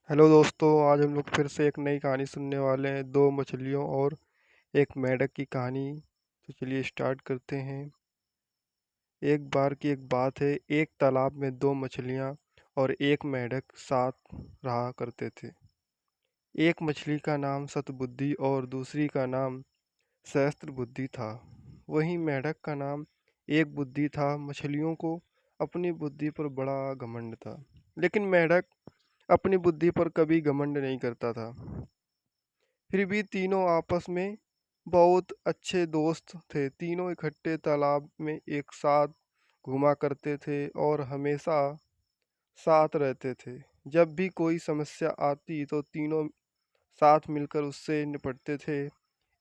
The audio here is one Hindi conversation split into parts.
हेलो दोस्तों, आज हम लोग फिर से एक नई कहानी सुनने वाले हैं। दो मछलियों और एक मेंढक की कहानी। तो चलिए स्टार्ट करते हैं। एक बार की एक बात है, एक तालाब में दो मछलियां और एक मेंढक साथ रहा करते थे। एक मछली का नाम सतबुद्धि और दूसरी का नाम सहस्त्रबुद्धि था। वहीं मेंढक का नाम एक बुद्धि था। मछलियों को अपनी बुद्धि पर बड़ा घमंड था, लेकिन मेंढक अपनी बुद्धि पर कभी घमंड नहीं करता था। फिर भी तीनों आपस में बहुत अच्छे दोस्त थे। तीनों इकट्ठे तालाब में एक साथ घूमा करते थे और हमेशा साथ रहते थे। जब भी कोई समस्या आती तो तीनों साथ मिलकर उससे निपटते थे।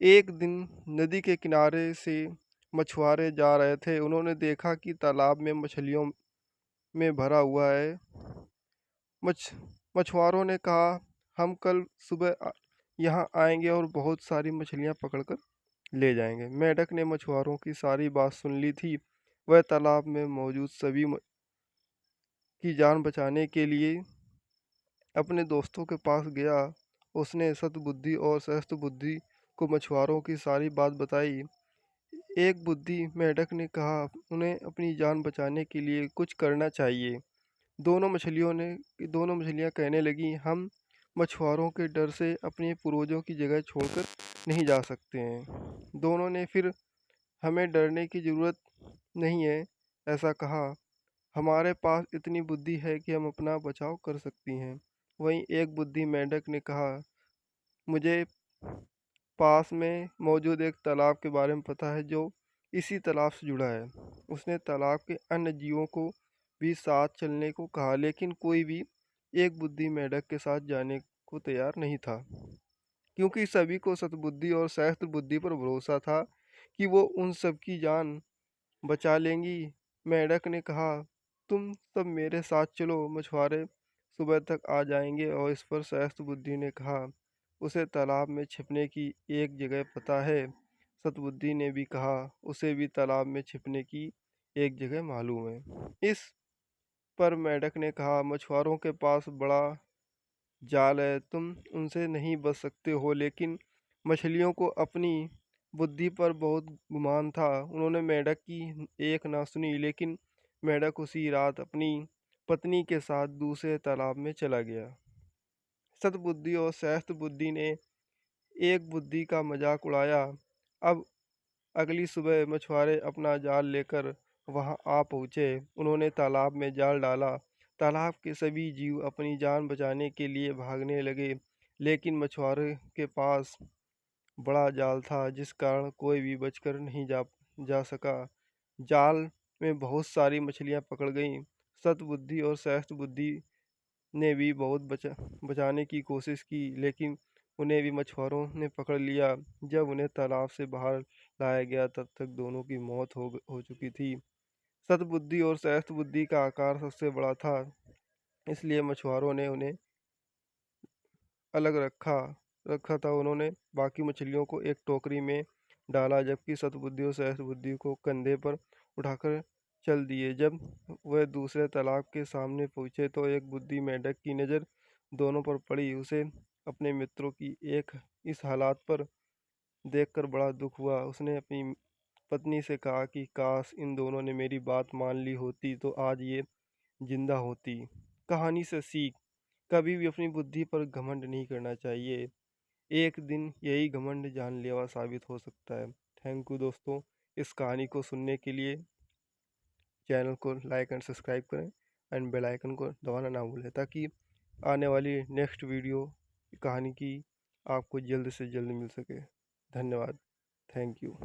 एक दिन नदी के किनारे से मछुआरे जा रहे थे। उन्होंने देखा कि तालाब में मछलियों में भरा हुआ है। मछ मछुआरों ने कहा, हम कल सुबह यहाँ आएंगे और बहुत सारी मछलियाँ पकड़कर ले जाएंगे। मेंढक ने मछुआरों की सारी बात सुन ली थी। वह तालाब में मौजूद सभी की जान बचाने के लिए अपने दोस्तों के पास गया। उसने सतबुद्धि और सहस्त्रबुद्धि को मछुआरों की सारी बात बताई। एक बुद्धि मेंढक ने कहा, उन्हें अपनी जान बचाने के लिए कुछ करना चाहिए। दोनों मछलियां कहने लगीं, हम मछुआरों के डर से अपने पूर्वजों की जगह छोड़कर नहीं जा सकते हैं। दोनों ने फिर हमें डरने की ज़रूरत नहीं है ऐसा कहा। हमारे पास इतनी बुद्धि है कि हम अपना बचाव कर सकती हैं। वहीं एक बुद्धि मेंढक ने कहा, मुझे पास में मौजूद एक तालाब के बारे में पता है जो इसी तालाब से जुड़ा है। उसने तालाब के अन्य जीवों को भी साथ चलने को कहा, लेकिन कोई भी एक बुद्धि मेंढक के साथ जाने को तैयार नहीं था, क्योंकि सभी को सतबुद्धि और सहस्त्र बुद्धि पर भरोसा था कि वो उन सब की जान बचा लेंगी। मेंढक ने कहा, तुम सब मेरे साथ चलो, मछुआरे सुबह तक आ जाएंगे। और इस पर सहस्त्र बुद्धि ने कहा, उसे तालाब में छिपने की एक जगह पता है। सतबुद्धि ने भी कहा, उसे भी तालाब में छिपने की एक जगह मालूम है। इस पर मेंढक ने कहा, मछुआरों के पास बड़ा जाल है, तुम उनसे नहीं बच सकते हो। लेकिन मछलियों को अपनी बुद्धि पर बहुत गुमान था। उन्होंने मेंढक की एक ना सुनी, लेकिन मेंढक उसी रात अपनी पत्नी के साथ दूसरे तालाब में चला गया। सतबुद्धि और सहस्त्र बुद्धि ने एक बुद्धि का मजाक उड़ाया। अब अगली सुबह मछुआरे अपना जाल लेकर वहां आ पहुंचे। उन्होंने तालाब में जाल डाला। तालाब के सभी जीव अपनी जान बचाने के लिए भागने लगे, लेकिन मछुआरे के पास बड़ा जाल था, जिस कारण कोई भी बचकर नहीं जा सका। जाल में बहुत सारी मछलियां पकड़ गईं। सतबुद्धि और सहस्त्र बुद्धि ने भी बहुत बचाने की कोशिश की, लेकिन उन्हें भी मछुआरों ने पकड़ लिया। जब उन्हें तालाब से बाहर लाया गया तब तक दोनों की मौत हो चुकी थी। सतबुद्धि और सहस्त्र बुद्धि का आकार सबसे बड़ा था, इसलिए मछुआरों ने उन्हें अलग रखा रखा था। उन्होंने बाकी मछलियों को एक टोकरी में डाला, जबकि सतबुद्धि और सहस्त्र बुद्धि को कंधे पर उठाकर चल दिए। जब वह दूसरे तालाब के सामने पहुंचे तो एक बुद्धि मेंढक की नज़र दोनों पर पड़ी। उसे अपने मित्रों की एक इस हालात पर देखकर बड़ा दुख हुआ। उसने अपनी पत्नी से कहा कि काश इन दोनों ने मेरी बात मान ली होती तो आज ये जिंदा होती। कहानी से सीख, कभी भी अपनी बुद्धि पर घमंड नहीं करना चाहिए। एक दिन यही घमंड जानलेवा साबित हो सकता है। थैंक यू दोस्तों, इस कहानी को सुनने के लिए। चैनल को लाइक एंड सब्सक्राइब करें एंड बेल आइकन को दबाना ना भूलें, ताकि आने वाली नेक्स्ट वीडियो कहानी की आपको जल्द से जल्द मिल सके। धन्यवाद। Thank you.